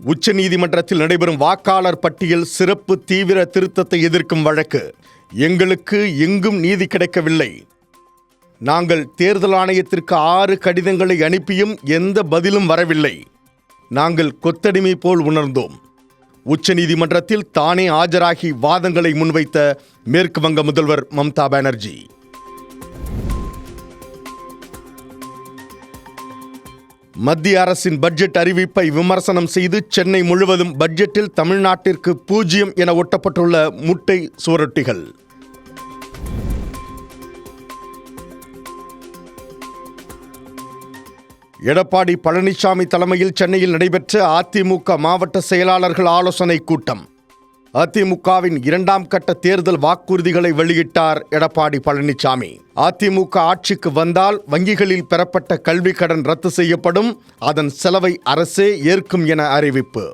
உச்சநீதிமன்றத்தில் நடைபெறும் வாக்காளர் பட்டியல் சிறப்பு தீவிர திருத்தத்தை எதிர்க்கும் வழக்கு. எங்களுக்கு எங்கும் நீதி கிடைக்கவில்லை. நாங்கள் தேர்தல் ஆணையத்திற்கு 6 கடிதங்களை அனுப்பியும் எந்த பதிலும் வரவில்லை. நாங்கள் கொத்தடிமை போல் உணர்ந்தோம். உச்சநீதிமன்றத்தில் தானே ஆஜராகி வாதங்களை முன்வைத்த மேற்கு வங்க முதல்வர் மம்தா பானர்ஜி. மத்திய அரசின் பட்ஜெட் அறிவிப்பை விமர்சனம் செய்து சென்னை முழுவதும் பட்ஜெட்டில் தமிழ்நாட்டிற்கு 0 என ஒட்டப்பட்டுள்ள முட்டை சுவரொட்டிகள். எடப்பாடி பழனிசாமி தலைமையில் சென்னையில் நடைபெற்ற அதிமுக மாவட்ட செயலாளர்கள் ஆலோசனை கூட்டம். அதிமுகவின் 2ஆம் கட்ட தேர்தல் வாக்குறுதிகளை வெளியிட்டார் எடப்பாடி பழனிசாமி. அதிமுக ஆட்சிக்கு வந்தால் வங்கிகளில் பெறப்பட்ட கல்விக் கடன் ரத்து செய்யப்படும், அதன் செலவை அரசே ஏற்கும் என அறிவிப்பு.